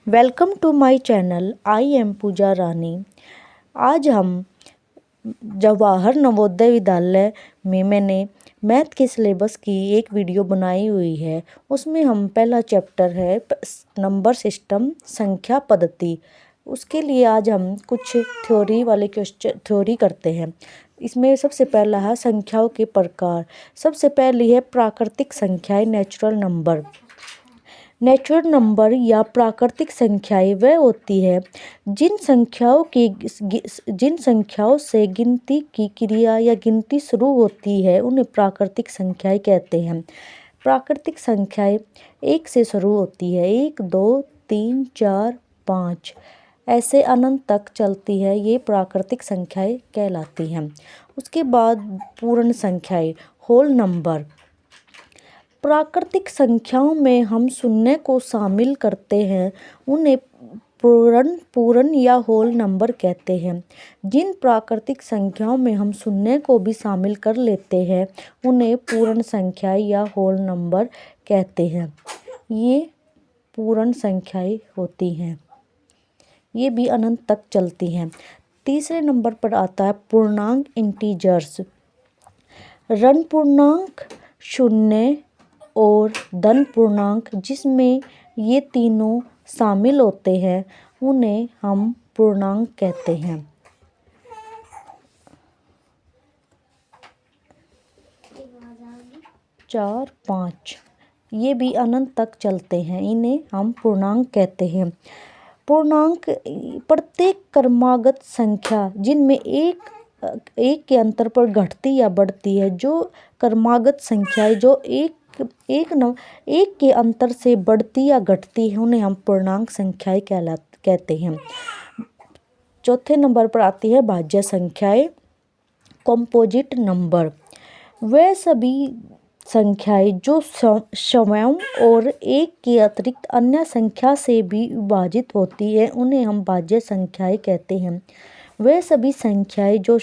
Welcome to my channel. I am Pooja Rani. आज हम जवाहर नवोदय विद्यालय में मैंने मैथ के सिलेबस की एक वीडियो बनाई हुई है। उसमें हम पहला चैप्टर है नंबर सिस्टम संख्या पद्धति। उसके लिए आज हम कुछ थ्योरी करते हैं। इसमें सबसे पहला है संख्याओं के प्रकार। सबसे पहली है प्राकृतिक संख्याएं नेचुरल नंबर। नेचुरल नंबर या प्राकृतिक संख्याएं वह होती है जिन संख्याओं से गिनती की क्रिया या गिनती शुरू होती है उन्हें प्राकृतिक संख्याएं कहते हैं। प्राकृतिक संख्याएं एक से शुरू होती है, 1 2 3 4 5 ऐसे अनंत तक चलती है, ये प्राकृतिक संख्याएं कहलाती हैं। उसके बाद पूर्ण संख्याएं होल नंबर। प्राकृतिक संख्याओं में हम शून्य को शामिल करते हैं उन्हें पूर्ण या होल नंबर कहते हैं। जिन प्राकृतिक संख्याओं में हम शून्य को भी शामिल कर लेते हैं उन्हें पूर्ण संख्याएं या होल नंबर कहते हैं। ये पूर्ण संख्याएं होती हैं, ये भी अनंत तक चलती हैं। तीसरे नंबर पर आता है पूर्णांक इंटीजर्स। ऋण पूर्णांक, शून्य और धन पूर्णांक जिसमें ये तीनों शामिल होते हैं उन्हें हम पूर्णांक कहते हैं। चार, 5 ये भी अनंत तक चलते हैं, इन्हें हम पूर्णांक कहते हैं। पूर्णांक प्रत्येक क्रमागत संख्या जिनमें एक के अंतर पर घटती या बढ़ती है। जो क्रमागत संख्याएं जो एक के अंतर से बढ़ती या घटती है उन्हें हम पूर्णांक संख्याएं कहते हैं। चौथे नंबर पर आती है भाज्य संख्याएं कंपोजिट नंबर। वह सभी संख्याएं जो स्वयं और एक के अतिरिक्त अन्य संख्या से भी विभाजित होती है उन्हें हम भाज्य संख्याएं कहते हैं। वह सभी संख्याएं जो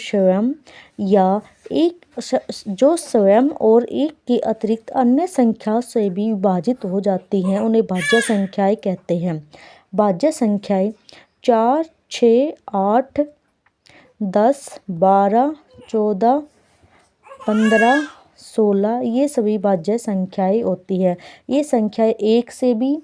स्वयं और एक के अतिरिक्त अन्य संख्या से भी विभाजित हो जाती हैं उन्हें भाज्य संख्याएं कहते हैं। भाज्य संख्याएं 4 6 8 10 12 14 15 16 ये सभी भाज्य संख्याएं होती है। ये संख्याएं एक से भी,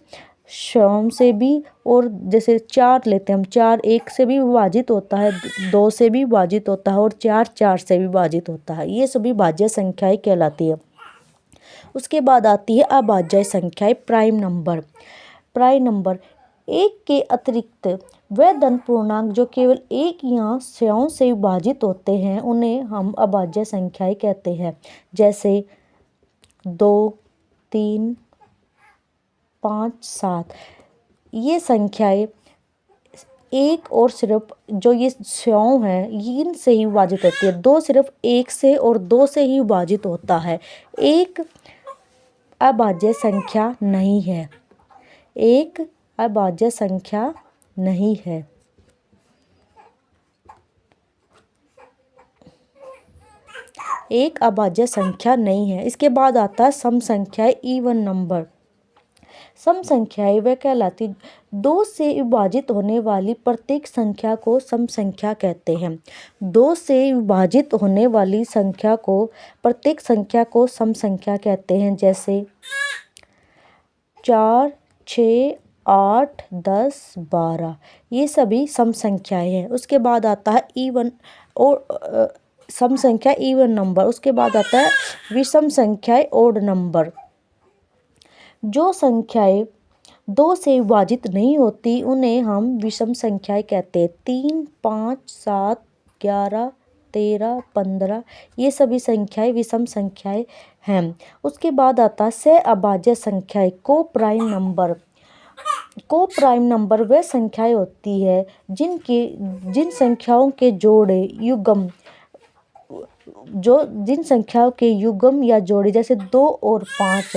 स्वयं से भी, और जैसे 4 लेते हैं हम, 4 1 से भी विभाजित होता है, 2 से भी विभाजित होता है और 4 4 से भी विभाजित होता है। ये सभी भाज्य संख्याएं कहलाती है। उसके बाद आती है अभाज्य संख्याएं प्राइम नंबर। प्राइम नंबर एक के अतिरिक्त वह धन पूर्णांक जो केवल एक या स्वयं से विभाजित होते हैं उन्हें हम अभाज्य संख्याएं कहते हैं। जैसे 2 3 5 7 ये संख्याएं एक और सिर्फ जो ये स्वयं है इनसे ही विभाजित होती है। 2 सिर्फ एक से और 2 से ही विभाजित होता है। एक अभाज्य संख्या नहीं है, एक अभाज्य संख्या नहीं है। एक अभाज्य संख्या नहीं है। इसके बाद आता है सम संख्याएं इवन नंबर। सम संख्याएं वह कहलाती 2 से विभाजित होने वाली प्रत्येक संख्या को सम संख्या कहते हैं। 2 से विभाजित होने वाली संख्या को प्रत्येक संख्या को सम संख्या कहते हैं। जैसे 4 6 8 10 12 ये सभी सम संख्याएं हैं। उसके बाद आता है इवन और सम संख्या इवन नंबर। उसके बाद आता है विषम संख्याएं ओड नंबर। जो संख्याएं 2 से विभाजित नहीं होती उन्हें हम विषम संख्याएं कहते हैं। 3 5 7 11 13 15 ये सभी संख्याएं विषम संख्याएं हैं। उसके बाद आता है सहअभाज्य संख्याएं को प्राइम नंबर। को प्राइम नंबर वह संख्याएं होती है जिन संख्याओं के जोड़े युग्म जिन संख्याओं के युग्म या जोड़े जैसे 2 और 5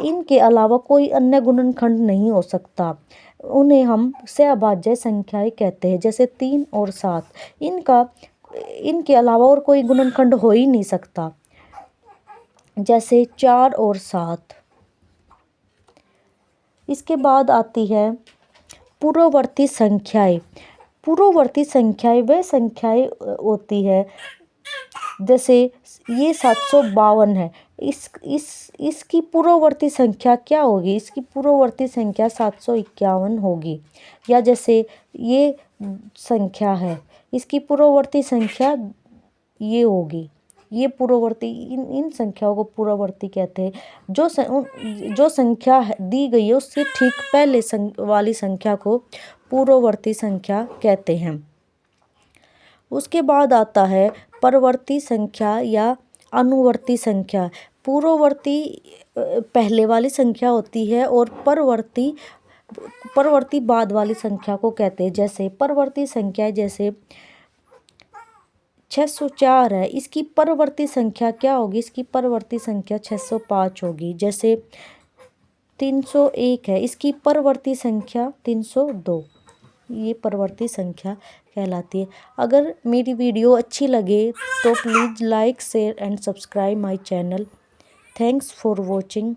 इनके अलावा कोई अन्य गुणनखंड नहीं हो सकता, उन्हें हम सहअभाज्य संख्याएं कहते हैं। जैसे 3 और 7 इनके अलावा और कोई गुणनखंड हो ही नहीं सकता। जैसे 4 और 7। इसके बाद आती है पूर्ववर्ती संख्याएं। पूर्ववर्ती संख्याएं वह संख्याएं होती है, जैसे ये 752 है, इसकी पूर्ववर्ती संख्या क्या होगी? इसकी पूर्ववर्ती संख्या 751 होगी। या जैसे ये संख्या है, इसकी पूर्ववर्ती संख्या ये होगी। ये पूर्ववर्ती, इन संख्याओं को पूर्ववर्ती कहते हैं। जो संख्या दी गई है उससे ठीक पहले वाली संख्या को पूर्ववर्ती संख्या कहते हैं। उसके बाद आता है परवर्ती संख्या या अनुवर्ती संख्या। पूर्ववर्ती पहले वाली संख्या होती है और परवर्ती बाद वाली संख्या को कहते हैं। जैसे परवर्ती संख्या, जैसे 604 है, इसकी परवर्ती संख्या क्या होगी? इसकी परवर्ती संख्या 605 होगी। जैसे 301 है, इसकी परवर्ती संख्या 302, ये परवर्ती संख्या कहलाती है। अगर मेरी वीडियो अच्छी लगे तो please like, share and subscribe my channel. Thanks for watching.